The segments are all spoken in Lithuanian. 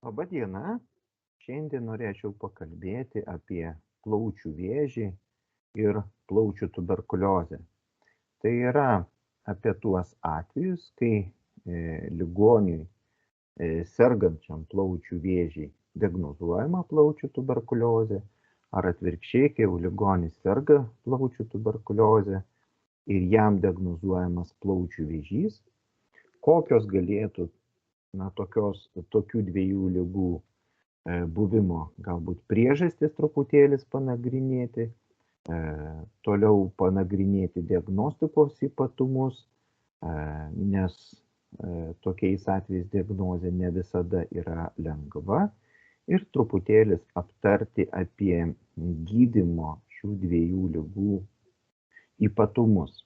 Labą dieną. Šiandien norėčiau pakalbėti apie plaučių vėžį ir plaučių tuberkuliozę. Tai yra apie tuos atvejus, kai ligoniui sergančiam plaučių vėžį diagnozuojama plaučių tuberkuliozė, ar atvirkščiai, kai jau ligonis serga plaučių tuberkuliozė ir jam diagnozuojamas plaučių vėžys, kokios galėtų tokių dviejų ligų buvimo galbūt priežastis truputėlis panagrinėti, toliau panagrinėti diagnostikos ypatumus, nes tokiais atvejais diagnozė ne visada yra lengva ir truputėlis aptarti apie gydymo šių dviejų ligų ypatumus.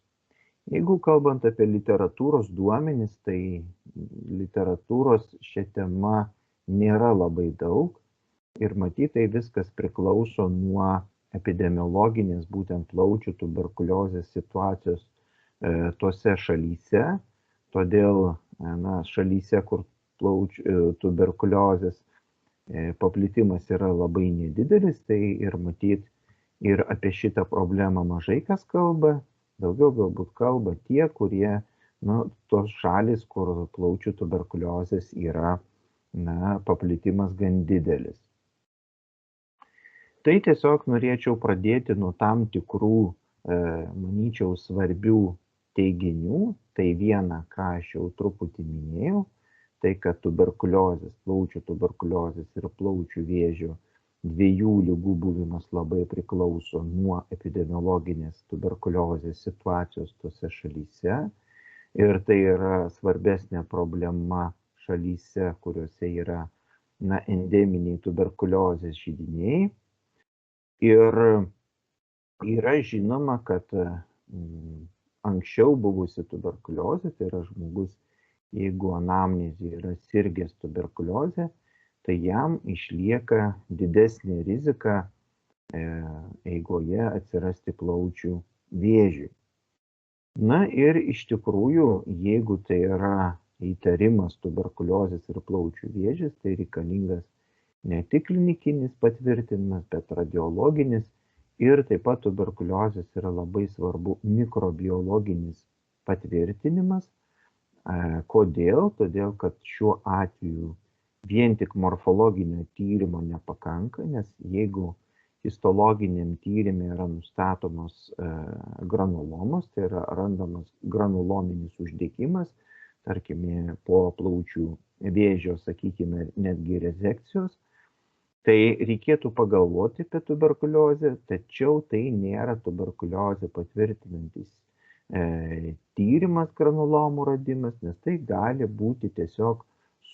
Jeigu kalbant apie literatūros duomenis, tai literatūros šią temą nėra labai daug ir matyt, tai viskas priklauso nuo epidemiologinės būtent plaučių tuberkuliozės situacijos tose šalyse. Todėl šalyse, kur plaučių tuberkuliozės paplitimas yra labai nedidelis, tai ir matyt, ir apie šitą problemą mažai kas kalba. Daugiau galbūt kalba tie, kurie, tos šalis, kur plaučių tuberkuliozės yra, paplitimas gan didelis. Tai tiesiog norėčiau pradėti nuo tam tikrų, manyčiau, svarbių teiginių. Tai viena, ką aš jau truputį minėjau, tai kad tuberkuliozės, plaučių tuberkuliozės ir plaučių vėžio dviejų ligų buvimas labai priklauso nuo epidemiologinės tuberkuliozės situacijos tose šalyse. Ir tai yra svarbesnė problema šalyse, kuriuose yra endeminiai tuberkuliozės židiniai. Ir yra žinoma, kad anksčiau buvusi tuberkuliozė, tai yra žmogus, jeigu anamnezė yra sirgęs tuberkuliozė, tai jam išlieka didesnė rizika eigoje atsirasti plaučių vėžiui. Ir iš tikrųjų, jeigu tai yra įtarimas tuberkuliozės ir plaučių vėžis, tai reikalingas ne tik klinikinis patvirtinimas, bet radiologinis ir taip pat tuberkuliozės yra labai svarbu mikrobiologinis patvirtinimas. Kodėl? Todėl, kad šiuo atveju vien tik morfologinio tyrimo nepakanka, nes jeigu histologiniam tyrimė yra nustatomos granulomos, tai yra randamas granulominis uždegimas, tarkime, po plaučių vėžio, sakykime, netgi rezekcijos, tai reikėtų pagalvoti apie tuberkuliozę, tačiau tai nėra tuberkuliozę patvirtinantis tyrimas granulomų radimas, nes tai gali būti tiesiog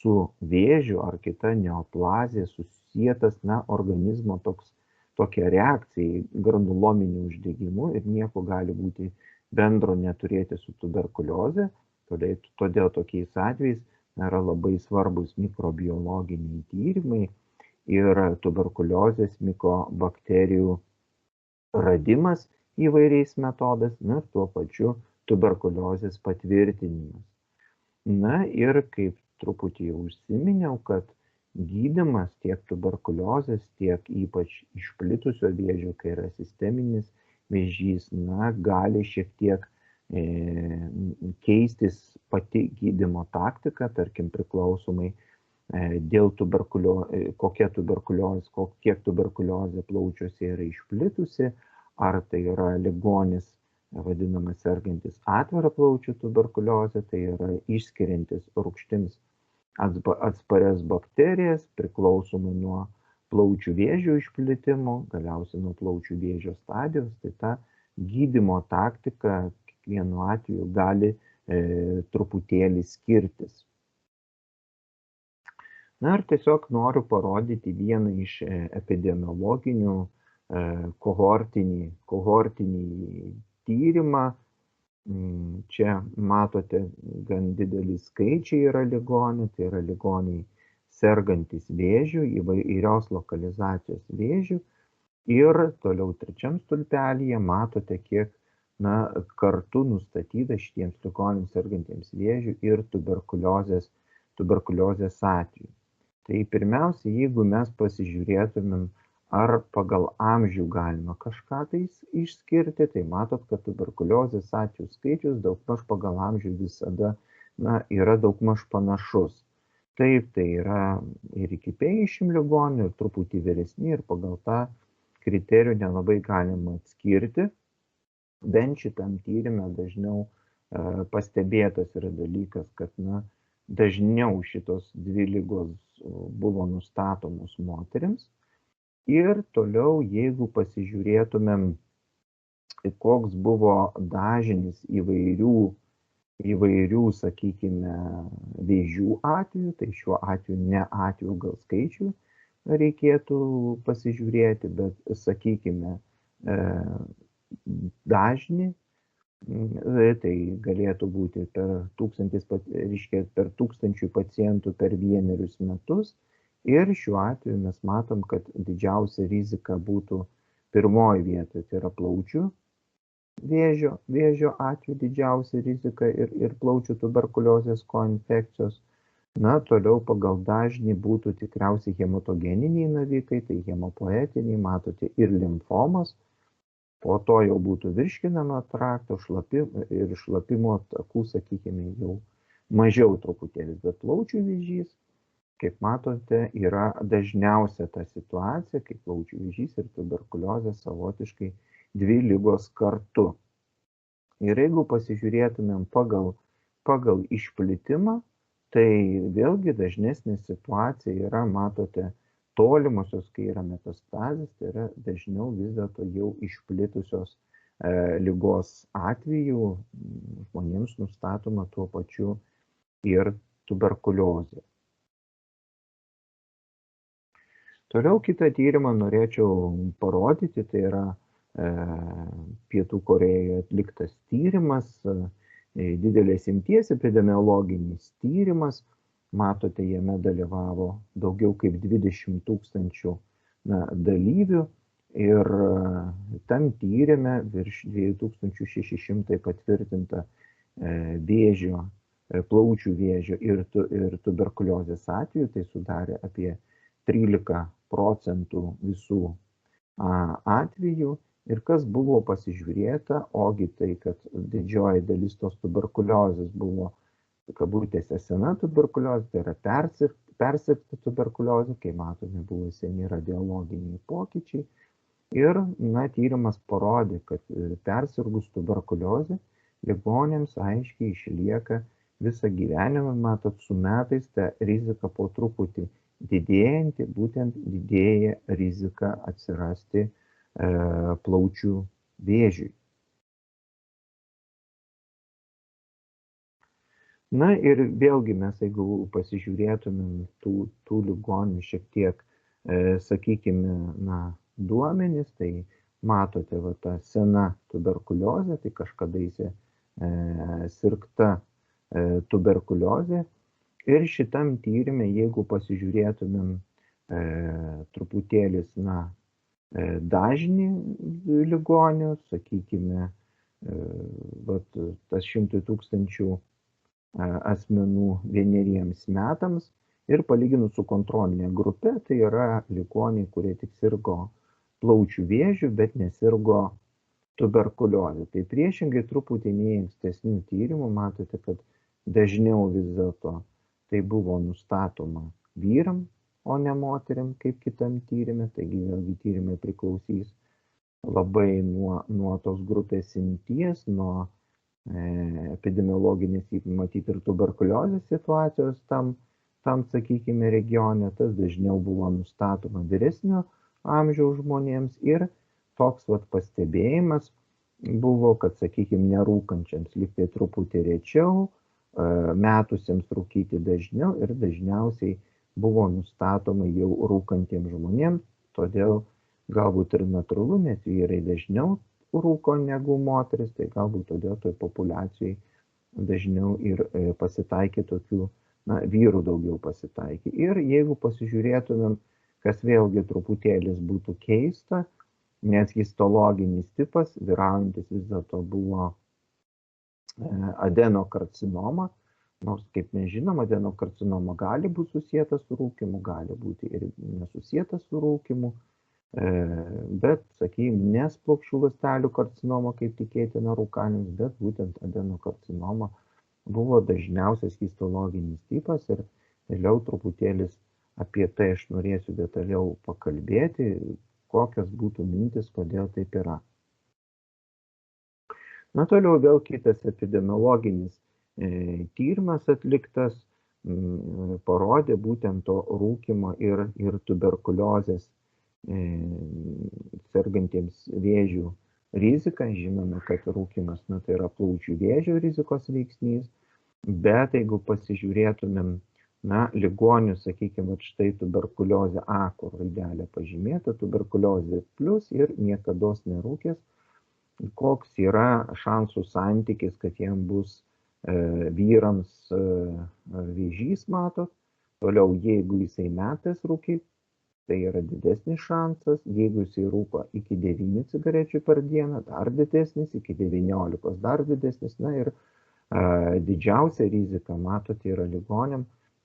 su vėžiu ar kita neoplazija susietas organizmo tokia reakcija į granulominį uždegimu ir nieko gali būti bendro neturėti su tuberkulioze. Todėl tokiais atvejais yra labai svarbus mikrobiologiniai tyrimai ir tuberkuliozės mikobakterijų radimas įvairiais metodais, ir tuo pačiu tuberkuliozės patvirtinimas. Ir kaip truputį jau užsiminiau, kad gydymas tiek tuberkuliozės, tiek ypač išplitusio vėžio, kai yra sisteminis vėžys, gali šiek tiek keistis pati gydymo taktika, tarkim priklausomai dėl kiek tuberkuliozė plaučiuose yra išplitusi, ar tai yra ligonis vadinamas sergantis atvira plaučių tuberkuliozė, tai yra išskiriantis rūgštims atsparias bakterijas, priklausomai nuo plaučių vėžio išplitimo, galiausiai nuo plaučių vėžio stadijos, tai ta gydymo taktika kiekvienu atveju gali truputėlį skirtis. Ir tiesiog noriu parodyti vieną iš epidemiologinių kohortinį tyrimą. Čia matote, gan didelis skaičiai yra ligonių, tai yra ligoniai sergantis vėžių, įvairios lokalizacijos vėžių. Ir toliau trečiam stulpelyje matote, kiek kartu nustatyta šitiems ligoniams sergantiems vėžių ir tuberkuliozės atveju. Tai pirmiausia, jeigu mes pasižiūrėtumėm, ar pagal amžių galima kažką tais išskirti, tai matot, kad tuberkuliozės atvejų skaičius daugmaž pagal amžių visada yra daugmaž panašus. Taip, tai yra ir iki 50 ligonių, ir truputį vyresni, ir pagal tą kriterijų nelabai galima atskirti. Bent šitam tyrimė dažniau pastebėtas yra dalykas, kad dažniau šitos dvi ligos buvo nustatomos moterims. Ir toliau, jeigu pasižiūrėtumėm, koks buvo dažnis įvairių, sakykime, vėžių atveju, tai šiuo atveju ne atvejų gal skaičių reikėtų pasižiūrėti, bet, sakykime, dažnį, tai galėtų būti per 1000 pacientų per 1 metus. Ir šiuo atveju mes matom, kad didžiausia rizika būtų pirmoji vietoje, tai yra plaučių vėžio atveju didžiausia rizika ir plaučių tuberkuliozės koinfekcijos. Toliau pagal dažnį būtų tikriausiai hematogeniniai navikai, tai hemopoetiniai, matote, ir limfomas. Po to jau būtų virškinamo trakto ir šlapimo takų, sakykime, jau mažiau truputėlis, bet plaučių vėžys, kaip matote, yra dažniausia ta situacija, kai plaučių vėžys ir tuberkuliozė savotiškai dvi ligos kartu. Ir jeigu pasižiūrėtumėm pagal išplitimą, tai vėlgi dažnesnė situacija yra, matote, tolimosios, kai yra metastazės, tai yra dažniau vis dėlto jau išplitusios ligos atveju žmonėms nustatoma tuo pačiu ir tuberkuliozė. Toliau kitą tyrimą norėčiau parodyti, tai yra Pietų Korėjoje atliktas tyrimas, didelės imties epidemiologinis tyrimas. Matote, jame dalyvavo daugiau kaip 20 000 dalyvių ir tam tyrime virš 2600 patvirtinta vėžio, plaučių vėžio ir tuberkuliozės atveju, tai sudarė apie 13% visų atvejų. Ir kas buvo pasižiūrėta, ogi tai, kad didžioji dalis tos tuberkuliozės buvo, kabutėse, sena tuberkuliozė, tai yra persirgta tuberkuliozė, kai matome, buvo seni radiologiniai pokyčiai. Ir tyrimas parodė, kad persirgus tuberkuliozė ligonėms aiškiai išlieka visą gyvenimą, matot, su metais ta rizika po truputį didėjanti, būtent didėja rizika atsirasti plaučių vėžiui. Ir vėlgi mes, jeigu pasižiūrėtumėm tų ligonių šiek tiek, sakykime, duomenis, tai matote, ta sena tuberkuliozė, tai kažkadaise sirgta tuberkuliozė. Ir šitam tyrimė, jeigu pasižiūrėtumėm truputėlis, dažnį ligonių, sakykime, tas 100 000 asmenų 1 metams ir palyginus su kontrolinė grupė, tai yra ligoniai, kurie tik sirgo plaučių vėžių, bet nesirgo tuberkuliozė. Tai priešingai truputį nei ankstesnių tyrimų, matote, kad dažniau vis dėlto tai buvo nustatoma vyram, o ne moteriam, kaip kitam tyrimė. Taigi vėlgi tyrimai priklausys labai nuo tos grupės imties, nuo epidemiologinės, matyti, ir tuberkuliozės situacijos tam, sakykime, regione. Tas dažniau buvo nustatoma vyresnio amžiaus žmonėms ir toks pastebėjimas buvo, kad, sakykime, nerūkančiams liktai truputį rečiau, metusiems rūkyti dažniau ir dažniausiai buvo nustatoma jau rūkantiems žmonėms, todėl galbūt ir natūralu, nes vyrai dažniau rūko negu moteris, tai galbūt todėl toj populiacijai dažniau ir pasitaikė tokių, vyrų daugiau pasitaikė. Ir jeigu pasižiūrėtumėm, kas vėlgi truputėlis būtų keista, nes histologinis tipas vyraujantis vis dėlto buvo adenokarcinoma, Nors, kaip mes žinom, adenokarcinoma gali būti susijęta su rūkymu, gali būti ir nesusijęta su rūkymu, bet, sakykime, nes plokščių ląstelių karcinoma, kaip tikėtina rūkanims, bet būtent adenokarcinoma buvo dažniausias histologinis tipas ir vėliau truputėlis apie tai aš norėsiu detaliau pakalbėti, kokios būtų mintis, kodėl taip yra. Na, toliau vėl kitas epidemiologinis tyrimas atliktas parodė būtent to rūkymo ir tuberkuliozės sergantiems vėžių riziką. Žinome, kad rūkymas tai yra plaučių vėžio rizikos veiksnys, bet jeigu pasižiūrėtumėm ligonių, sakykime, štai tuberkuliozė A, kur raidelė pažymėta, tuberkuliozė plus ir niekados nerūkęs, koks yra šansų santykis, kad jiem bus vyrams vėžys, matot. Toliau, jeigu jisai metais rūkė, tai yra didesnis šansas. Jeigu jisai rūko iki 9 cigarečių per dieną, dar didesnis, iki 19 dar didesnis. Na ir didžiausia rizika, matot, yra ligoniam.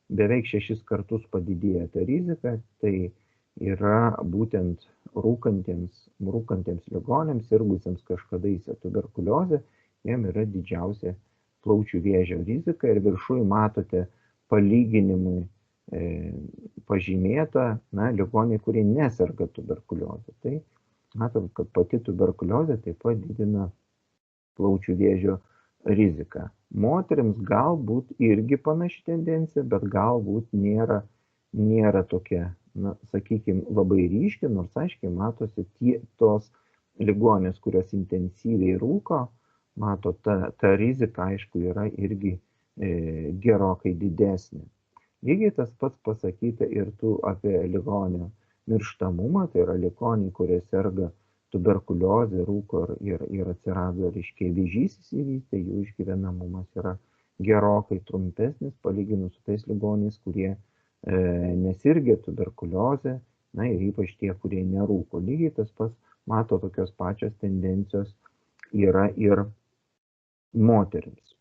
Beveik 6 kartus padidėja ta rizika. Tai yra būtent rūkantiems ligoniams, sirgusiems kažkadaise tuberkuliozę, jiem yra didžiausia plaučių vėžio rizika ir viršuje matote palyginimui pažymėta ligoniai, kurie neserga tuberkuliozę. Tai matom, kad pati tuberkuliozė taip pat didina plaučių vėžio riziką. Moterims galbūt irgi panaši tendencija, bet galbūt nėra tokia, sakykime, labai ryški, nors aiškiai matosi tos ligonės, kurios intensyviai rūko, mato, ta rizika, aišku, yra irgi gerokai didesnė. Lygiai tas pats pasakyta ir apie ligonio mirštamumą, tai yra ligoniai, kurie serga tuberkuliozė, rūko ir atsirado, reiškia, vėžys įsivystė, jų išgyvenamumas yra gerokai trumpesnis, palyginus su tais ligoniais, kurie nesirgė tuberkuliozę, ir ypač tie, kurie nerūko. Lygiai tas pats, mato, tokios pačios tendencijos yra ir moterims.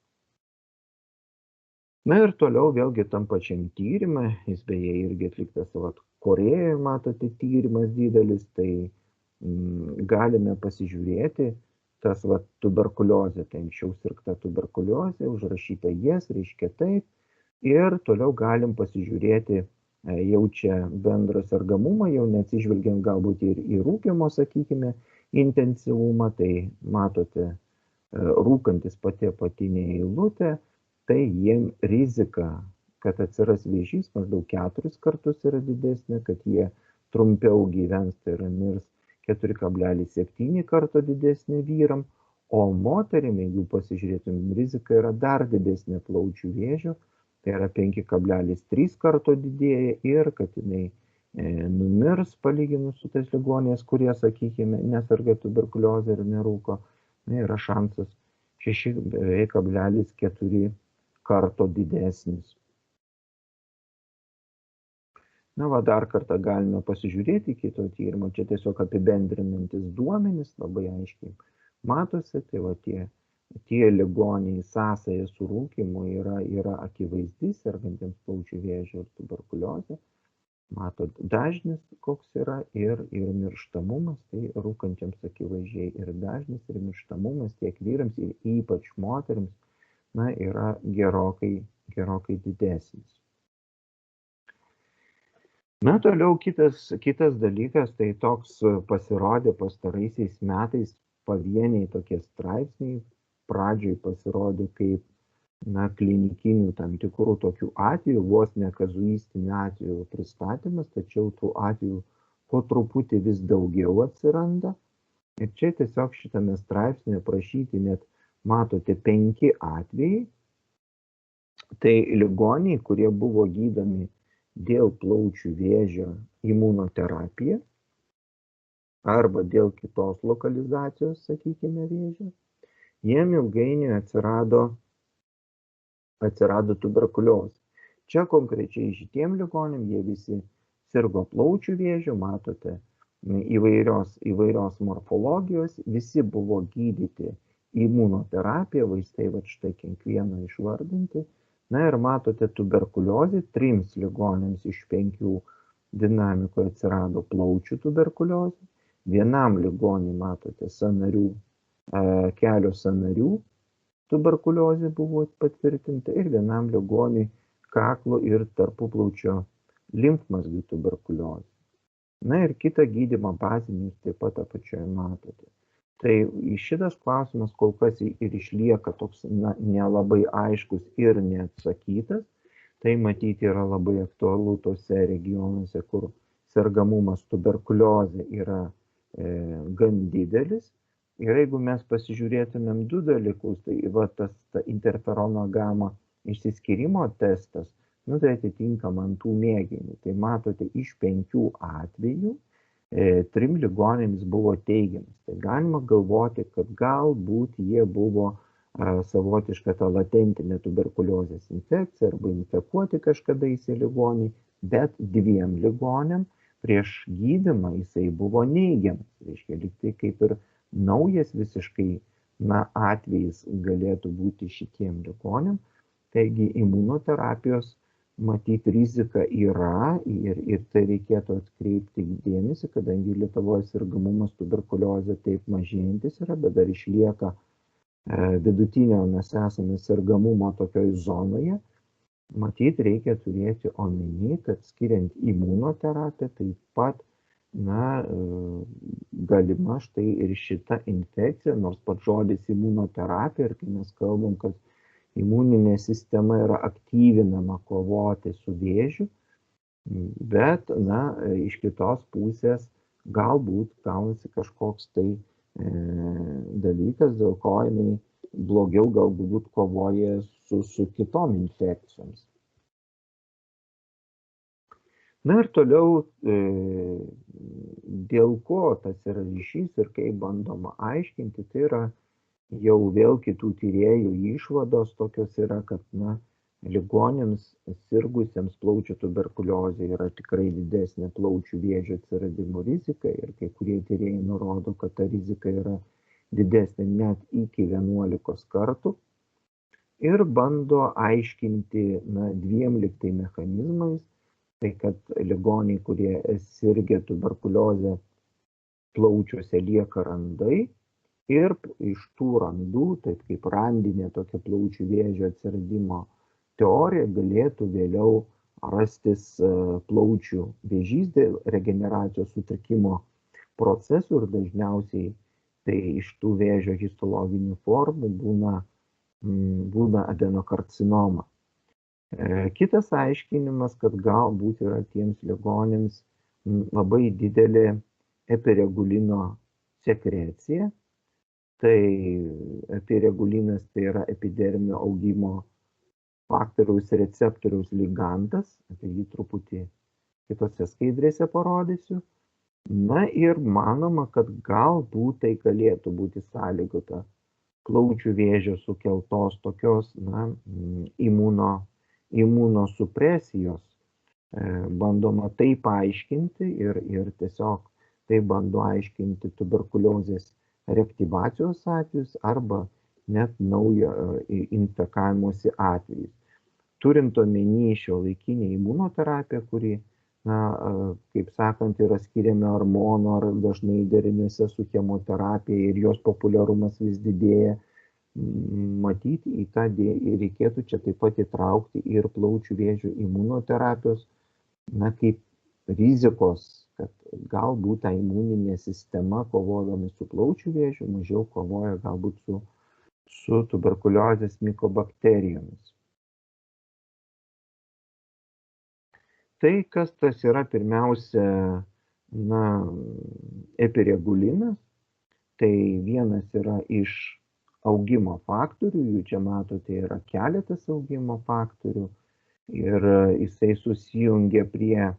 Na ir toliau vėlgi tam pačiam tyrimui, jis beje irgi atliktas Korėjoje, matote, tyrimas didelis, tai galime pasižiūrėti tas tuberkuliozė, tai anksčiau sirgta tuberkuliozė, užrašyta jas, reiškia taip, ir toliau galim pasižiūrėti jau čia bendrą sergamumą, jau neatsižvelgiant galbūt ir į rūkymo, sakykime, intensyvumą, tai matote, rūkantis pati apatinė eilutė, tai jiem rizika, kad atsiras vėžys, maždaug 4 kartus yra didesnė, kad jie trumpiau gyvens, tai yra mirs 4,7 karto didesnė vyram, o moterim, jeigu pasižiūrėtum, rizika yra dar didesnė plaučių vėžio, tai yra 5,3 karto didėja ir kad jinai numirs palyginus su tais ligoniais, kurie, sakykime, neserga tuberkuliozę ir nerūko, yra šansas 6,4 karto didesnis. Dar kartą galime pasižiūrėti kito tyrimo, čia tiesiog apibendrinantis duomenys, labai aiškiai matosi, tai tie ligoniai sąsaja su rūkymu yra akivaizdi, sergantiems plaučių vėžio ir tuberkuliozė. Matot, dažnis koks yra ir mirštamumas, tai rūkantiems akivaizdžiai ir dažnis, ir mirštamumas tiek vyrams, ir ypač moterims, yra gerokai didesnis. Toliau kitas dalykas, tai toks pasirodė pastaraisiais metais pavieniai tokie straipsniai, pradžioj pasirodė kaip klinikinių tam tikrų tokių atvejų, vos ne kazuistinių atvejų pristatymas, tačiau tų atvejų po truputį vis daugiau atsiranda. Ir čia tiesiog šitame straipsnėje prašyti net, matote, 5 atvejai. Tai ligoniai, kurie buvo gydomi dėl plaučių vėžio imunoterapija arba dėl kitos lokalizacijos, sakykime, vėžio, jiem ilgainiui atsirado tuberkuliozė. Čia konkrečiai šitiem ligoniam jie visi sirgo plaučių vėžiu, matote, įvairios morfologijos, visi buvo gydyti imunoterapija, vaistai štai kiekvieno išvardinti, Na ir matote tuberkuliozė 3 ligoniams iš 5 dinamikoje atsirado plaučių tuberkuliozė, vienam ligoniui matote sąnarių, kelio sąnarių tuberkuliozė buvo patvirtinta ir vienam ligoniui kaklo ir tarpuplaučio limfmazgių tuberkuliozė. Na ir kitą gydymą bazinį jūs taip pat apačioje matote. Tai šitas klausimas kol kas ir išlieka toks nelabai aiškus ir neatsakytas. Tai matyti yra labai aktualu tose regionuose, kur sergamumas tuberkuliozė yra gan didelis. Ir jeigu mes pasižiūrėtumėm du dalykus, tai va tas interferono gama išsiskyrimo testas, nu tai atitinka ant tų mėginių. Tai matote, iš 5 atvejų 3 ligonėms buvo teigiamas. Tai galima galvoti, kad galbūt jie buvo savotiška ta latentinė tuberkuliozės infekcija arba infekuoti kažkada ligoniai, bet 2 ligonėm prieš gydymą jisai buvo neigiamas. Reiškia, lyg tai kaip ir naujas visiškai atvejis galėtų būti šitiem ligonėm. Taigi imunoterapijos matyti rizika yra ir tai reikėtų atkreipti dėmesį, kadangi Lietuvoje sergamumas tuberkuliozė taip mažėjantis yra, bet dar išlieka vidutinio mes esame sergamumo tokioj zonoje. Matyti reikia turėti omeny, kad skiriant imunoterapiją taip pat galima štai ir šita infekcija, nors pats žodis imunoterapija, ir kai mes kalbam, kad imuninė sistema yra aktyvinama kovoti su vėžiu, bet iš kitos pusės galbūt gaunasi kažkoks tai dalykas, dėl ko jinai blogiau galbūt kovoja su kitom infekcijoms. Na ir toliau, dėl ko tas yra ryšys ir kaip bandoma aiškinti, tai yra jau vėl kitų tyrėjų išvados tokios yra, kad ligonėms sirgusiems plaučių tuberkuliozė yra tikrai didesnė plaučių vėžio atsiradimo rizika ir kai kurie tyrėjai nurodo, kad ta rizika yra didesnė net iki 11 kartų ir bando aiškinti 2 liktai mechanizmais, tai kad ligoniai, kurie sirgia tuberkuliozę plaučiuose lieka randai ir iš tų randų, taip kaip randinė tokia plaučių vėžio atsiradimo teorija, galėtų vėliau rastis plaučių vėžys dėl regeneracijos sutrikimo procesų ir dažniausiai tai iš tų vėžio histologinių formų būna adenokarcinoma. Kitas aiškinimas, kad galbūt yra tiems ligonėms labai didelė epiregulino sekrecija. Tai epiregulinas tai yra epidermio augimo faktoriaus receptoriaus ligandas, apie jį truputį kitose skaidrėse parodysiu. Na ir manoma, kad galbūt tai galėtų būti sąlygota plaučių vėžio sukeltos tokios imunosupresijos. Bandoma tai paaiškinti ir tiesiog tai bando aiškinti tuberkuliozės reaktyvacijos atvejus arba net naujo infekavimosi atvejus. Turint omeny šiuolaikinę imunoterapiją, kuri, kaip sakant, yra skiriama hormonų ar dažnai deriniuose su chemoterapija ir jos populiarumas vis didėja, matyti į tą reikėtų čia taip pat įtraukti ir plaučių vėžio imunoterapijos, kaip rizikos, kad galbūt ta imuninė sistema kovodami su plaučių vėžiu mažiau kovoja galbūt su tuberkuliozės mikobakterijomis. Tai kas tas yra pirmiausia, epiregulinas, tai vienas yra iš augimo faktorių, jų čia matote yra keletas augimo faktorių ir jisai susijungia prie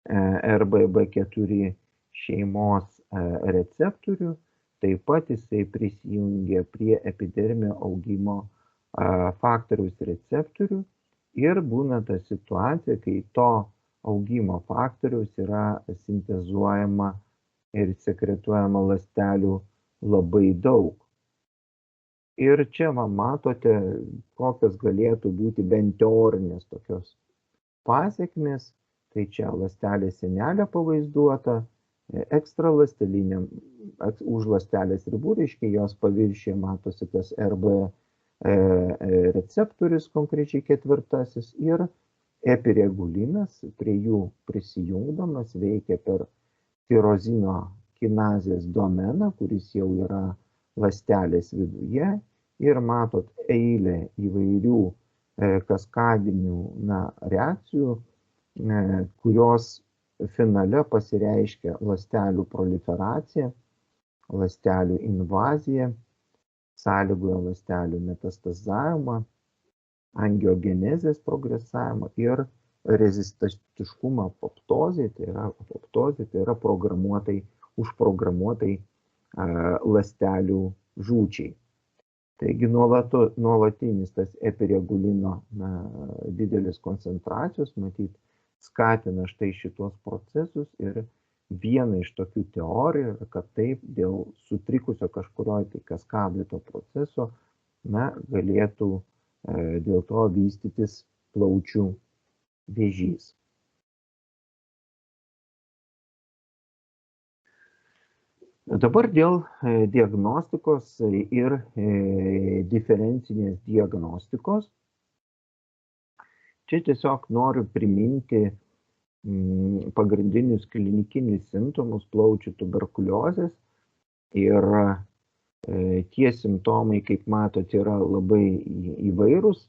RBB4 šeimos receptorių, taip pat jisai prisijungia prie epidermio augimo faktoriaus receptorių ir būna ta situacija, kai to augimo faktoriaus yra sintezuojama ir sekretuojama ląstelių labai daug. Ir čia va, matote, kokios galėtų būti bent teorinės tokios pasekmės. Tai čia ląstelės sienelė pavaizduota, ekstraląsteliniam, už ląstelės ribų, reiškia jos paviršiuje matosi tas RB receptorius, konkrečiai ketvirtasis, ir epiregulinas prie jų prisijungdamas veikia per tirozino kinazės domeną, kuris jau yra ląstelės viduje, ir matot eilę įvairių kaskadinių reakcijų, kurios finale pasireiškia ląstelių proliferacija, ląstelių invazija, sąlygoja ląstelių metastazavimą, angiogenezės progresavimą ir rezistantiškumą apoptozei, tai yra užprogramuotai ląstelių žūčiai. Taigi nuolatinis tas epiregulino didelis koncentracijos, matyt, skatina štai šitos procesus, ir viena iš tokių teorijų yra, kad taip dėl sutrikusio kažkurio tai kaskadito proceso galėtų dėl to vystytis plaučių vėžys. Dabar dėl diagnostikos ir diferencinės diagnostikos. Čia tiesiog noriu priminti pagrindinius klinikinius simptomus plaučių tuberkuliozės. Ir tie simptomai, kaip matot, yra labai įvairūs,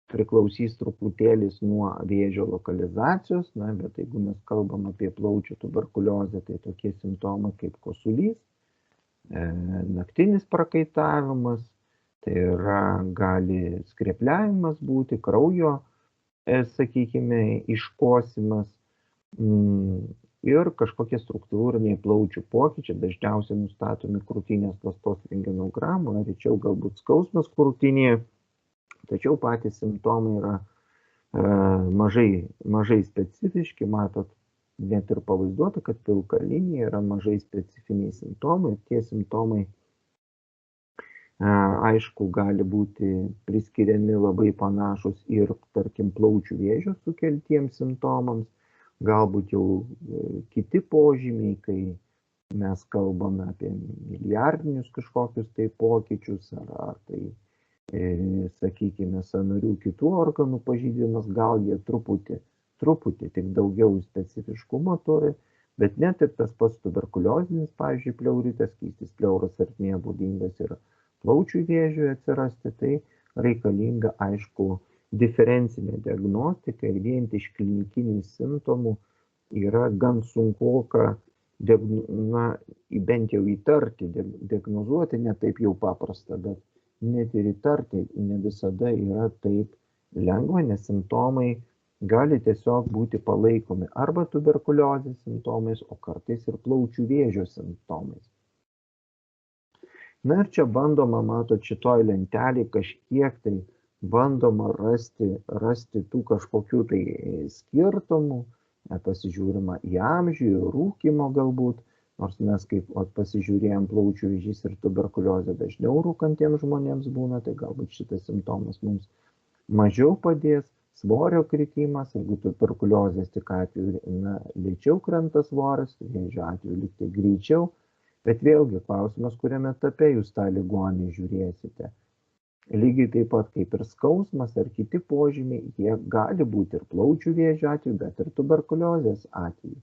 priklausys truputėlis nuo vėžio lokalizacijos, bet jeigu mes kalbam apie plaučių tuberkuliozę, tai tokie simptomai kaip kosulys, naktinis prakaitavimas, tai yra gali skrepliavimas būti, kraujo, sakykime, iškosimas ir kažkokie struktūriniai plaučių pokyčiai, dažniausiai nustatomi krūtinės ląstos rentgenogramu, rečiau galbūt skausmas krūtinėje, tačiau patys simptomai yra mažai specifiški, matot, net ir pavaizduota, kad pilka linija yra mažai specifiniai simptomai. Tie simptomai, aišku, gali būti priskiriami labai panašus ir, tarkim, plaučių vėžio sukeltiems simptomams, galbūt jau kiti požymiai, kai mes kalbame apie milijardinius kažkokius tai pokyčius, ar tai, sakykime, sąnarių kitų organų pažeidimas, gal jie truputį tik daugiau specifiškumo turi, bet net ir tas pats tuberkuliozinis, pavyzdžiui, pleuritas, skystis pleuros ertmėje būdingas ir plaučių vėžiui atsirasti, tai reikalinga, aišku, diferencinė diagnostika, ir vien iš klinikinių simptomų yra gan sunkoka bent jau įtarti, diagnozuoti ne taip jau paprasta, bet net ir įtarti ne visada yra taip lengva, nes simptomai gali tiesiog būti palaikomi arba tuberkuliozės simptomais, o kartais ir plaučių vėžio simptomais. Ir čia bandoma, matot, šitoj lentelėje kažkiek tai bandoma rasti tų kažkokių tai skirtumų, pasižiūrima į amžių, rūkymo galbūt, nors mes kaip pasižiūrėjom plaučių vėžys ir tuberkuliozė dažniau rūkantiems žmonėms būna, tai galbūt šitas simptomas mums mažiau padės. Svorio kritimas, jeigu tuberkuliozės tik atveju lėčiau krenta svoris, vėžio atveju liktai greičiau, bet vėlgi klausimas, kuriame etape jūs tą ligonį žiūrėsite. Lygiai taip pat kaip ir skausmas ar kiti požymiai, jie gali būti ir plaučių vėžio atveju, bet ir tuberkuliozės atveju.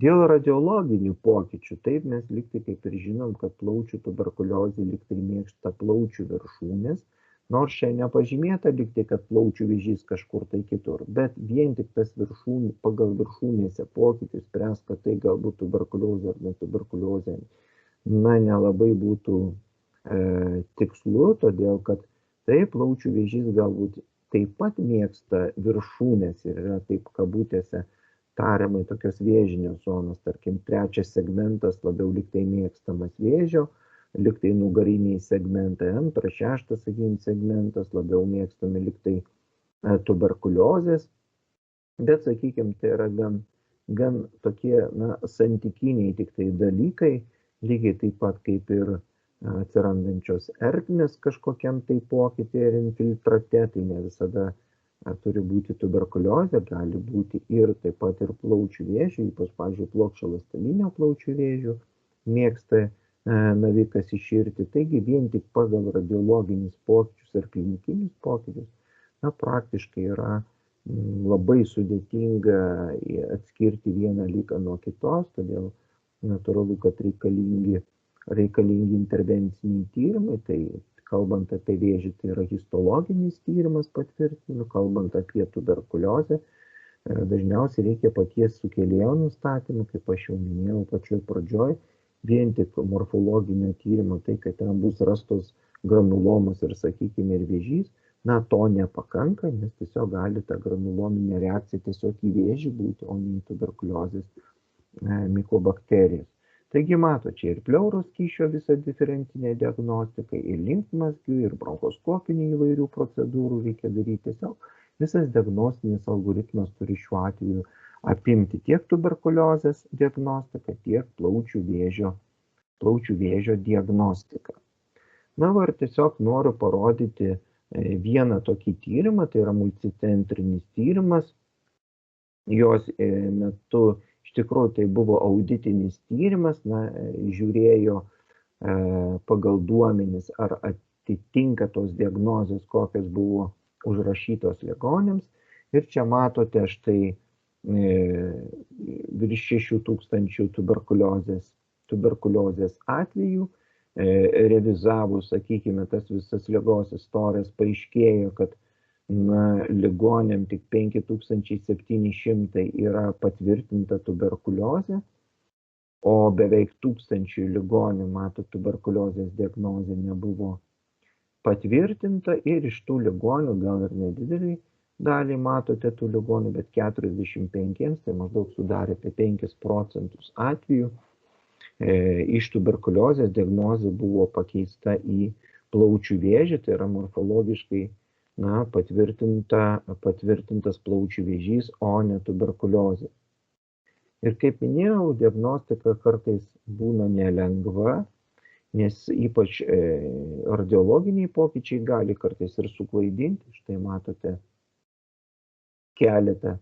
Dėl radiologinių pokyčių, taip mes liktai kaip ir žinom, kad plaučių tuberkuliozė liktai mėgsta plaučių viršūnės, nors čia nepažymėta liktai, kad plaučių vėžys kažkur tai kitur, bet vien tik tas pagal viršūnėse pokyčius spręs, kad tai galbūt tuberkuliozė ar netuberkuliozė, nelabai būtų tikslu, todėl kad taip plaučių vėžys galbūt taip pat mėgsta viršūnės ir yra taip kabutėse tariamai tokios vėžinės zonos, tarkim, trečias segmentas labiau liktai mėgstamas vėžio, liktai nugariniai segmentai, antras, šeštas, sakykime, segmentas labiau mėgstami liktai tuberkuliozės, bet, sakykime, tai yra gan tokie santykiniai tik tai dalykai, lygiai taip pat kaip ir atsirandančios ertmės kažkokiam tai pokytį ir infiltrate, tai ne visada turi būti tuberkuliozė, gali būti ir taip pat ir plaučių vėžių, ypač, pavyzdžiui, plokščialąstelinio plaučių vėžių mėgsta navikas iširti. Taigi vien tik pagal radiologinius pokyčius ar klinikinius pokyčius, praktiškai yra labai sudėtinga atskirti vieną ligą nuo kitos, todėl natūralu, kad reikalingi intervenciniai tyrimai. Tai kalbant apie vėžį, tai yra histologinis tyrimas patvirtinimų, kalbant apie tuberkuliozę, dažniausiai reikia paties sukėlėjo nustatymų, kaip aš jau minėjau pačioj pradžioj, vien tik morfologinio tyrimo, tai kad ten bus rastos granulomos ir, sakykime, ir vėžys, to nepakanka, nes tiesiog gali ta granulominė reakcija tiesiog į vėžį būti, o ne į tuberkuliozės mikobakterijas. Taigi mato, čia ir pleuros skysčio visa diferentinė diagnostika, ir limfmazgių, ir bronchoskopinių įvairių procedūrų reikia daryti. Tiesiog visas diagnostinis algoritmas turi šiuo atveju apimti tiek tuberkuliozės diagnostiką, tiek plaučių vėžio diagnostiką. Ir tiesiog noriu parodyti vieną tokį tyrimą, tai yra multicentrinis tyrimas. Jos metu iš tikrųjų tai buvo auditinis tyrimas, žiūrėjo pagal duomenis, ar atitinka tos diagnozės, kokios buvo užrašytos ligoniams. Ir čia matote štai virš 6000 tuberkuliozės atvejų. Revizavus, sakykime, tas visas ligos istorijas, paaiškėjo, kad ligonėm tik 5700 yra patvirtinta tuberkuliozė, o beveik 1000 ligonių, tuberkuliozės diagnozė nebuvo patvirtinta, ir iš tų ligonių, gal ir nedidelį dalį matote tų ligonių, bet 45, tai maždaug sudarė apie 5% atvejų, iš tuberkuliozės diagnozė buvo pakeista į plaučių vėžį, tai yra morfologiškai patvirtintas plaučių vėžys, o ne tuberkuliozė. Ir kaip minėjau, diagnostika kartais būna nelengva, nes ypač radiologiniai pokyčiai gali kartais ir suklaidinti. Štai matote keletą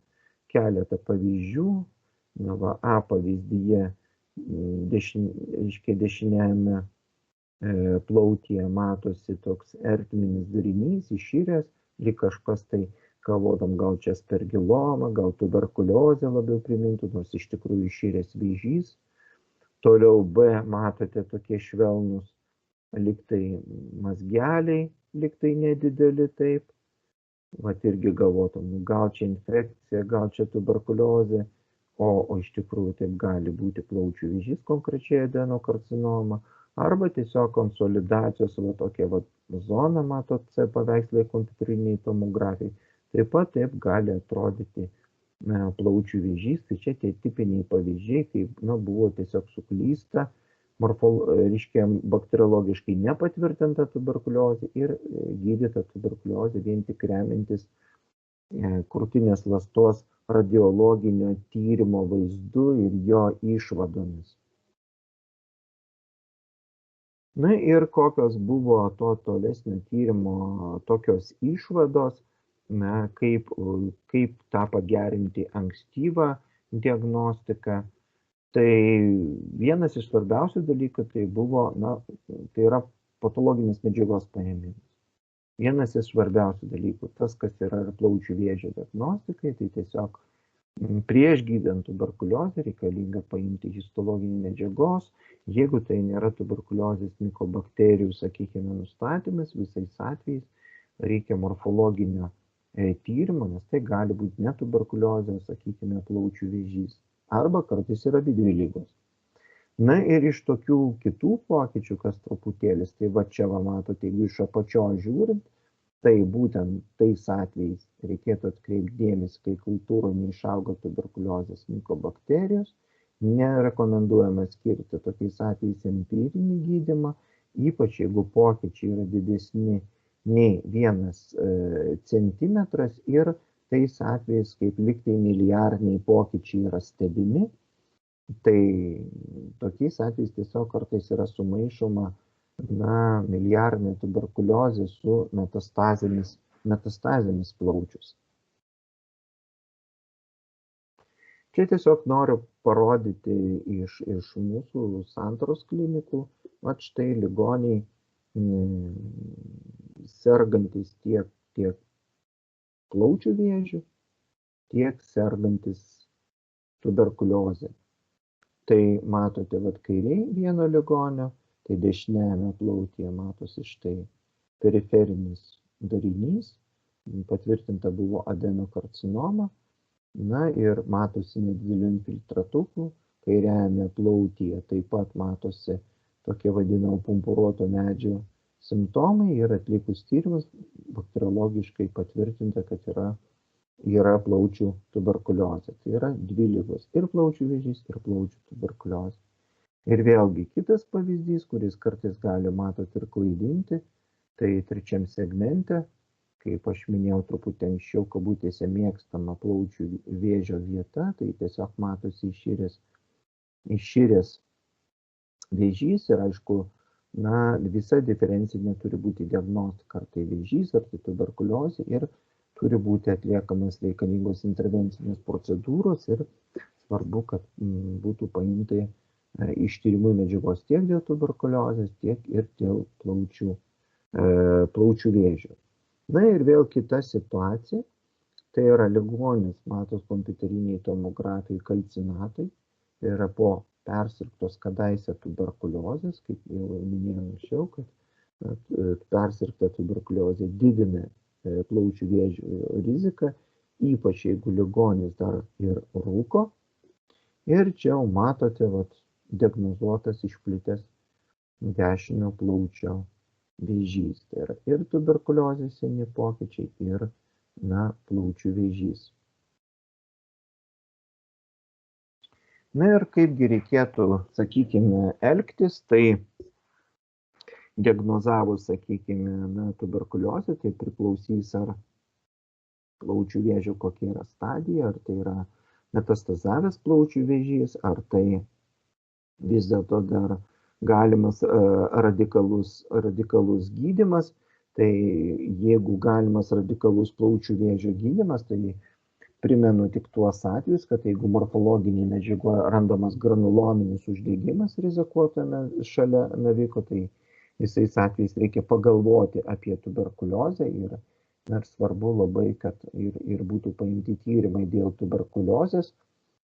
pavyzdžių. A pavyzdyje dešiniajame plautyje matosi toks ertminis darinys, iširęs, lyg kažkas tai galvodam, gal čia aspergiloma, gal tuberkuliozė labiau primintų, nors iš tikrųjų iširęs vėžys. Toliau B matote tokie švelnus, lyg tai mazgeliai, lyg tai nedideli taip. Vat irgi galvotum, gal čia infekcija, gal čia tuberkuliozė, o iš tikrųjų taip gali būti plaučių vėžys, konkrečiai adenokarcinoma, arba tiesiog konsolidacijos tokia zona, matot, C paveikslai kompiuteriniai tomografijai. Taip pat taip gali atrodyti plaučių vėžys, tai čia tie tipiniai pavyzdžiai, kai buvo tiesiog suklysta, bakteriologiškai nepatvirtinta tuberkuliozė ir gydyta tuberkuliozė vien tik remiantis krūtinės ląstos radiologinio tyrimo vaizdu ir jo išvadomis. Ir kokios buvo to tolesnio tyrimo tokios išvados, kaip tą pagerinti ankstyvą diagnostiką. Tai vienas iš svarbiausių dalykų tai buvo, tai yra patologinės medžiagos paėmimas. Vienas iš svarbiausių dalykų, tas, kas yra ir plaučių vėžio diagnostikai, tai tiesiog prieš gydant tuberkuliozę reikalinga paimti histologinį medžiagos. Jeigu tai nėra tuberkuliozės mikobakterijų, sakykime, nustatymas, visais atvejais reikia morfologinio tyrimo, nes tai gali būti ne tuberkuliozė, sakykime, plaučių vėžys. Arba kartais yra dvi ligos. Ir iš tokių kitų pokyčių, kas truputėlis, tai čia matote, jeigu iš apačios žiūrint, tai būtent tais atvejais reikėtų atkreipti dėmesį, kai kultūroje neišauga tuberkuliozės mikobakterijos, nerekomenduojama skirti tokiais atvejais empirinį gydymą, ypač jeigu pokyčiai yra didesni nei 1 centimetras ir tais atvejais, kaip liktai milijardiniai pokyčiai yra stebimi, tai tokiais atvejais tiesiog kartais yra sumaišoma miliarinė tuberkuliozė su metastazėmis plaučius. Čia tiesiog noriu parodyti iš mūsų santaros klinikų, vat štai ligoniai sergantis tiek plaučių vėžių, tiek sergantis tuberkuliozė. Tai matote, vat kairiai vieno ligonio, tai dešiniajame plautyje matosi štai periferinis darinys, patvirtinta buvo adenokarcinoma, ir matosi nedidelių infiltratukų, kairiajame plautyje taip pat matosi tokie vadinamo pumpuruoto medžio simptomai ir atlikus tyrimus bakteriologiškai patvirtinta, kad yra plaučių tuberkuliozė. Tai yra dvi ligos - ir plaučių vėžys, ir plaučių tuberkuliozė. Ir vėlgi kitas pavyzdys, kuris kartais gali ir klaidinti, tai trečiam segmente, kaip aš minėjau truputį anksčiau, kabutėse mėgstama plaučių vėžio vieta, tai tiesiog matosi iširęs vėžys ir aišku, visa diferencinė turi būti diagnostika, ar tai vėžys, ar tai tuberkuliozė ir turi būti atliekamas reikalingos intervencinės procedūros ir svarbu, kad būtų paimti ištyrimų medžiagos tiek dėl tuberkuliozės, tiek ir dėl plaučių vėžio. Ir vėl kita situacija, tai yra ligonis, matos kompiuteriniai tomografijai kalcinatai, tai yra po persirgtos kadaise tuberkuliozės, kaip jau minėjau anksčiau, kad persirgta tuberkuliozė didina plaučių vėžio riziką, ypač jeigu ligonis dar ir rūko. Ir čia jau matote diagnozuotas išplitęs dešinio plaučio vėžys. Tai yra ir tuberkuliozės seni pokyčiai, ir plaučių vėžys. Ir kaipgi reikėtų, sakykime, elgtis, tai diagnozavus, sakykime, tuberkuliozę, tai priklausys ar plaučių vėžio kokia yra stadija, ar tai yra metastazavęs plaučių vėžys, ar tai vis dėlto dar galimas radikalus gydymas. Tai jeigu galimas radikalus plaučių vėžio gydymas, tai primenu tik tuos atvejus, kad jeigu morfologinėje medžiagoje randamas granulominis uždegimas rizikuotame šalia naviko, tai visais atvejais reikia pagalvoti apie tuberkuliozę ir svarbu labai, kad ir būtų paimti tyrimai dėl tuberkuliozės,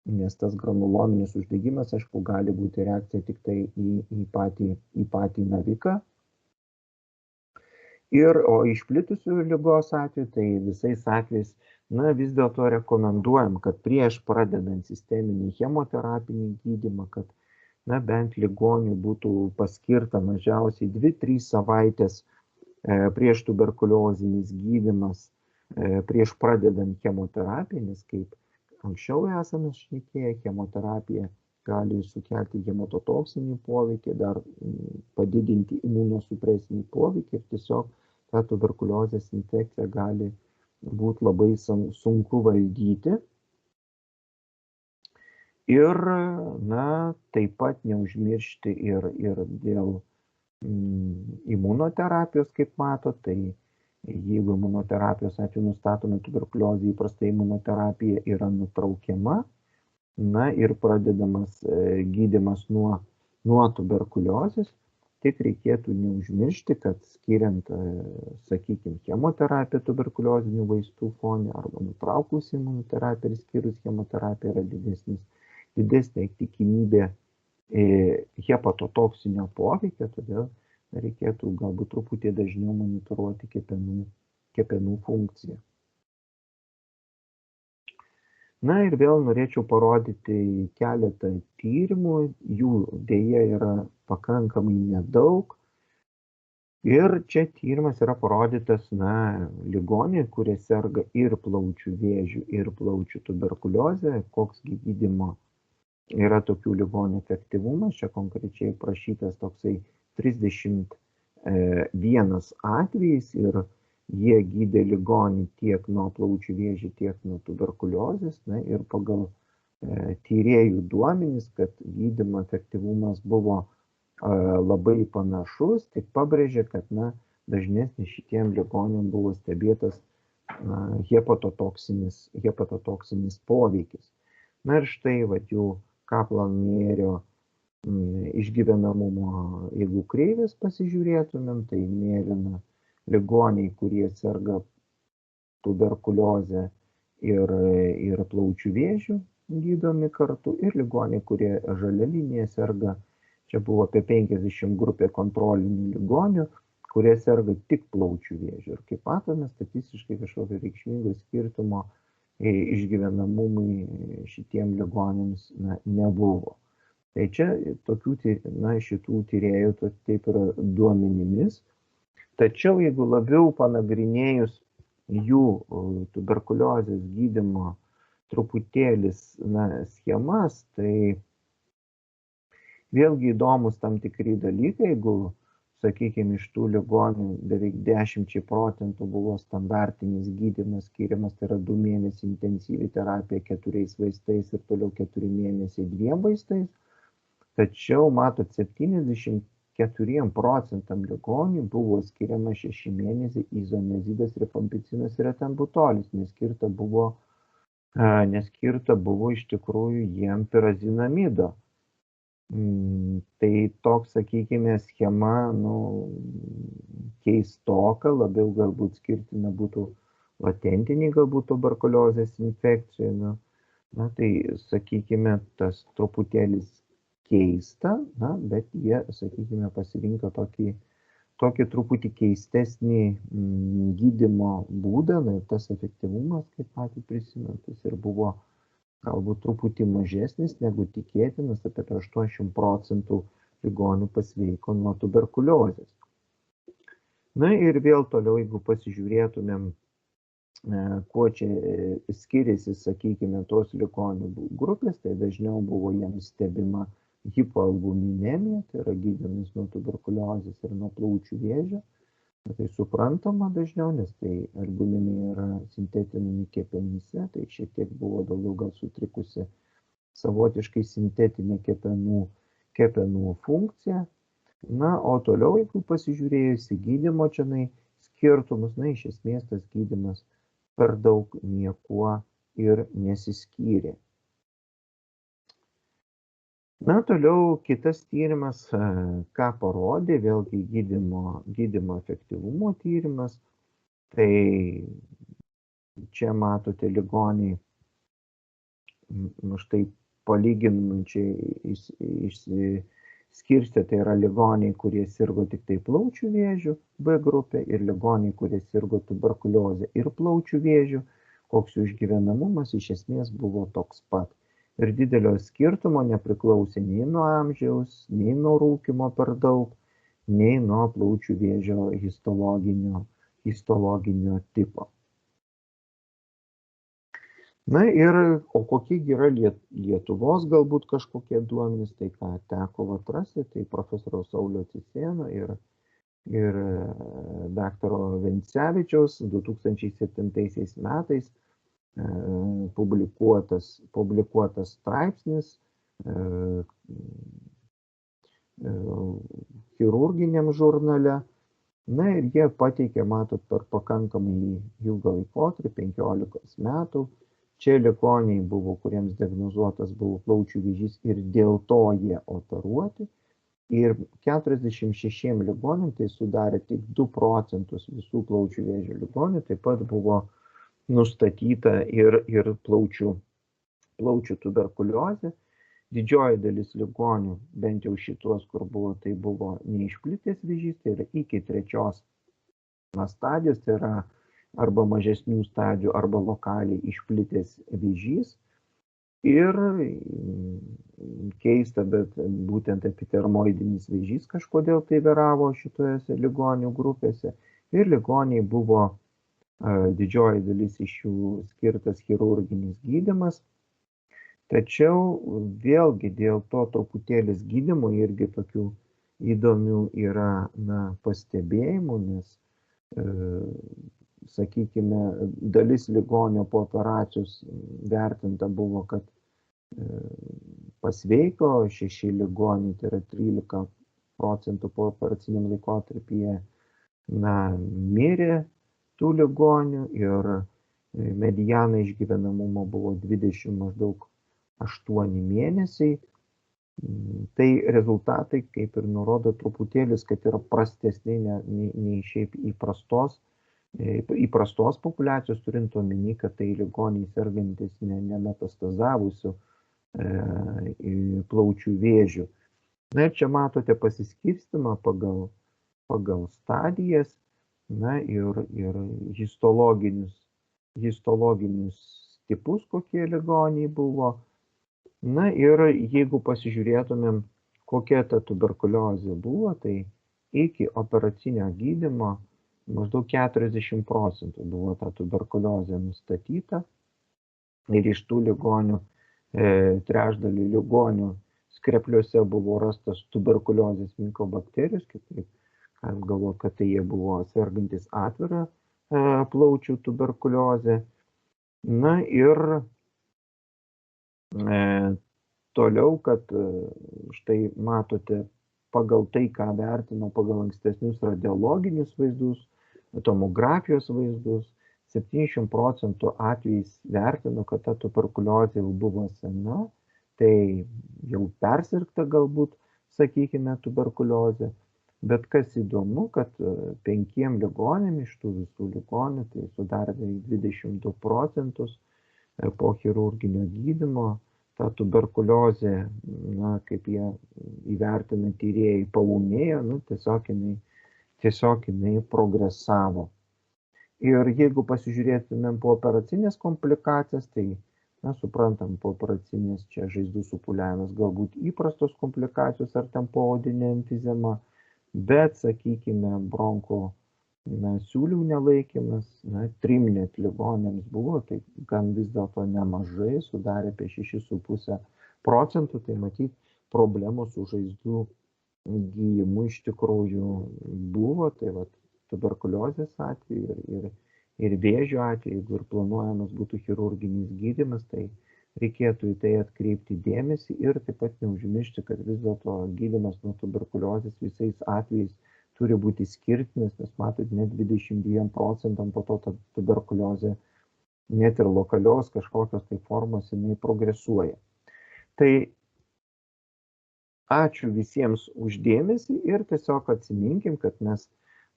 nes tas granulominis uždegimas, aišku, gali būti reakcija tik tai į patį naviką. O išplitusių ligos atveju, tai visais atvejais, vis dėlto rekomenduojam, kad prieš pradedant sisteminį chemoterapinį gydymą, kad bent ligoniui būtų paskirta mažiausiai 2-3 savaitės prieš tuberkuliozinis gydymas, prieš pradedant chemoterapiją, nes kaip anksčiau esame šnekėję, chemoterapija gali sukelti hemototoksinį poveikį, dar padidinti imunosupresinį poveikį ir tiesiog ta tuberkuliozės infekcija gali būti labai sunku valdyti. Ir, taip pat neužmiršti ir dėl imunoterapijos, kaip matot, tai jeigu imunoterapijos atveju nustatome tuberkuliozę, įprastai imunoterapija yra nutraukiama, ir pradedamas gydymas nuo tuberkuliozės, tik reikėtų neužmiršti, kad skiriant, sakykime, chemoterapiją tuberkuliozinių vaistų fone arba nutraukus imunoterapiją ir skyrus chemoterapiją yra didesnė tikimybė hepatotoksinio poveikio, todėl reikėtų galbūt truputį dažniau monitoruoti kepenų funkciją. Ir vėl norėčiau parodyti keletą tyrimų, jų dėja yra pakankamai nedaug. Ir čia tyrimas yra parodytas, ligoniai, kurie serga ir plaučių vėžių, ir plaučių tuberkuliozę, koks gydymo yra tokių ligonių efektyvumas. Čia konkrečiai prašytas toksai 31 atvejais ir jie gydė ligonį tiek nuo plaučių vėžio, tiek nuo tuberkuliozės. Ir pagal tyrėjų duomenis, kad gydymo efektyvumas buvo labai panašus, tik pabrėžė, kad dažnesnis šitiem ligoniam buvo stebėtas hepatotoksinis poveikis. Na ir štai jų Kaplan-Meyerio išgyvenamumo, jeigu kreivės pasižiūrėtumėm, tai mėlyna ligoniai, kurie serga tuberkuliozę ir plaučių vėžių gydomi kartu, ir ligoniai, kurie žalia linija serga, čia buvo apie 50 grupė kontrolinių ligonių, kurie serga tik plaučių vėžių. Ir kaip matome, statistiškai kažkokio reikšmingo skirtumo išgyvenamumui šitiem ligonėms nebuvo. Tai čia šitų tyrėjų taip yra duomenimis. Tačiau jeigu labiau panagrinėjus jų tuberkuliozės gydymo truputėlis schemas, tai vėlgi įdomus tam tikri dalykai. Jeigu, sakykime, iš tų ligonių beveik 10% buvo standartinis gydymas skiriamas, tai yra 2 mėnesiai intensyvi terapija 4 vaistais ir toliau 4 mėnesiai 2 vaistais. Tačiau, matot, 74% ligonių buvo skiriama 6 mėnesiai izomezidas, rifampicinas ir etembutolis, neskirta buvo iš tikrųjų jiem pirazinamido. Tai toks, sakykime, schema keistoka, labiau galbūt skirtina būtų latentiniai galbūt tuberkuliozės infekcijai. Tai, sakykime, tas truputėlis keista, bet jie, sakykime, pasirinko tokį truputį keistesnį gydymo būdą, ir tas efektyvumas, kaip patys prisimentus, ir buvo galbūt truputį mažesnis negu tikėtinas, apie 80% ligonių pasveiko nuo tuberkuliozės. Ir vėl toliau, jeigu pasižiūrėtumėm, kuo čia skiriasi, sakykime, tos ligonių grupės, tai dažniau buvo jiems stebima hipoalbuminemija, tai yra gydymas nuo tuberkuliozės ir nuo plaučių vėžio. Tai suprantama dažniau, nes tai albuminai yra sintetinami kepenyse, tai šiek tiek buvo daugiau gal sutrikusi savotiškai sintetinė kepenų funkcija. O toliau, jeigu pasižiūrėjus į gydymo skirtumus, iš esmės tas gydymas per daug niekuo ir nesiskyrė. Toliau kitas tyrimas, ką parodė, vėlgi gydymo efektyvumo tyrimas. Tai čia matote ligoniai, štai palyginančiai išsiskirstė, tai yra ligoniai, kurie sirgo tik tai plaučių vėžių, B grupė, ir ligoniai, kurie sirgo tuberkuliozę ir plaučių vėžių, koks jų išgyvenamumas iš esmės buvo toks pat. Ir didelio skirtumo nepriklausė nei nuo amžiaus, nei nuo rūkymo per daug, nei nuo plaučių vėžio histologinio tipo. O kokie yra Lietuvos galbūt kažkokie duomenys, tai ką teko atrasti, tai profesoriaus Sauliaus Cicėno ir daktaro Vencevičiaus 2007 metais publikuotas straipsnis chirurginiam žurnale. Ir jie pateikė, matot, per pakankamai ilgą laikotarpį, 15 metų. Čia ligoniai buvo, kuriems diagnozuotas buvo plaučių vėžys ir dėl to jie operuoti. Ir 46 ligoniam, tai sudarė tik 2% visų plaučių vėžio ligonių, taip pat buvo nustatyta ir plaučių tuberkuliozė. Didžioji dalis ligonių, bent jau šitos, kur buvo, tai buvo neišplitęs vėžys, tai yra iki 3 stadijos, tai yra arba mažesnių stadijų, arba lokaliai išplitęs vėžys. Ir keista, bet būtent epitermoidinis vėžys kažkodėl tai vyravo šitose ligonių grupėse. Ir ligoniai buvo, didžioji dalis iš jų skirtas chirurginis gydymas. Tačiau vėlgi dėl to truputėlis gydymo irgi tokių įdomių yra pastebėjimų, nes, sakykime, dalis ligonio po operacijos vertinta buvo, kad pasveiko, 6 ligoniai, tai yra 13 procentų po operaciniam laikotarpyje mirė tų ligonių ir mediana išgyvenamumo buvo 20 maždaug 8 mėnesiai. Tai rezultatai, kaip ir nurodo truputėlis, kad yra prastesni nei šiaip įprastos populiacijos, turint omeny, kad tai ligoniai sergantis nemetastazavusių plaučių vėžių. Na ir čia matote pasiskirstimą pagal stadijas, ir histologinius tipus, kokie ligoniai buvo. Na ir jeigu pasižiūrėtumėm, kokia ta tuberkuliozė buvo, tai iki operacinio gydymo maždaug 40% buvo ta tuberkuliozė nustatyta. Ir iš tų ligonių, trečdalį ligonių skrepliuose buvo rastas tuberkuliozės mikobakterijos, kitaip galim galvoti, kad tai jie buvo sergantis atvirą plaučių tuberkuliozę. Na ir toliau, kad štai matote pagal tai, ką vertino pagal ankstesnius radiologinius vaizdus, tomografijos vaizdus, 70% atvejais vertino, kad ta tuberkuliozė jau buvo sena, tai jau persirgta galbūt, sakykime, tuberkuliozė. Bet kas įdomu, kad 5 ligonėm iš tų visų ligonių, tai sudarė 22% po chirurginio gydymo, ta tuberkuliozė, kaip jie įvertina tyrėjai, paūmėjo, tiesiog jinai progresavo. Ir jeigu pasižiūrėtumėm po operacinės komplikacijas, tai, suprantam, po operacinės čia žaizdų supūliavimas, galbūt įprastos komplikacijos ar tempoodinė emfizema, bet, sakykime, bronko siūlių nelaikymas, 3 net ligonėms buvo, tai gan vis dėlto nemažai, sudarė apie 6,5%, tai matyt, problemos su žaizdų gydymu iš tikrųjų buvo, tai tuberkuliozės atveju ir vėžio atveju, jeigu ir planuojamas būtų chirurginis gydymas, tai reikėtų į tai atkreipti dėmesį ir taip pat neužmiršti, kad vis dėlto gydymas nuo tuberkuliozės visais atvejais turi būti skirtinas, nes matot, net 22% po to ta tuberkuliozė, net ir lokalios kažkokios tai formos, jinai progresuoja. Tai ačiū visiems už dėmesį ir tiesiog atsiminkim, kad mes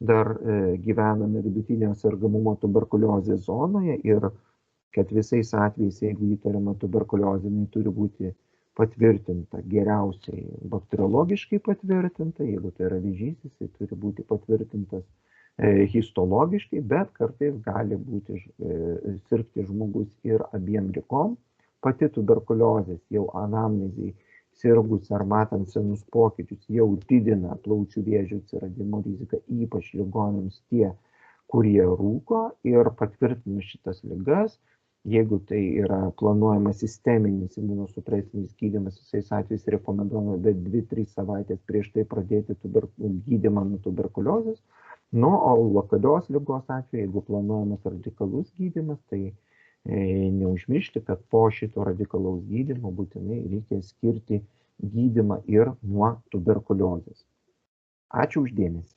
dar gyvename vidutinio sergamumo tuberkuliozės zonoje ir kad visais atvejais, jeigu įtariama tuberkuliozė, jinai turi būti patvirtinta, geriausiai bakteriologiškai patvirtinta, jeigu tai yra vėžys, jisai turi būti patvirtintas histologiškai, bet kartais gali būti sirgti žmogus ir abiem ligom. Pati tuberkuliozės jau anamnezėj sirgus ar matant senus pokyčius jau didina plaučių vėžio atsiradimo riziką, ypač ligonėms tie, kurie rūko, ir patvirtinus šitas ligas, jeigu tai yra planuojamas sisteminis imunosupresinis gydymas, visais atvejais rekomenduojama bet 2-3 savaitės prieš tai pradėti gydymą nuo tuberkuliozės. O lokalios ligos atveju, jeigu planuojamas radikalus gydymas, tai neužmiršti, kad po šito radikalaus gydymo būtinai reikia skirti gydymą ir nuo tuberkuliozės. Ačiū už dėmesį.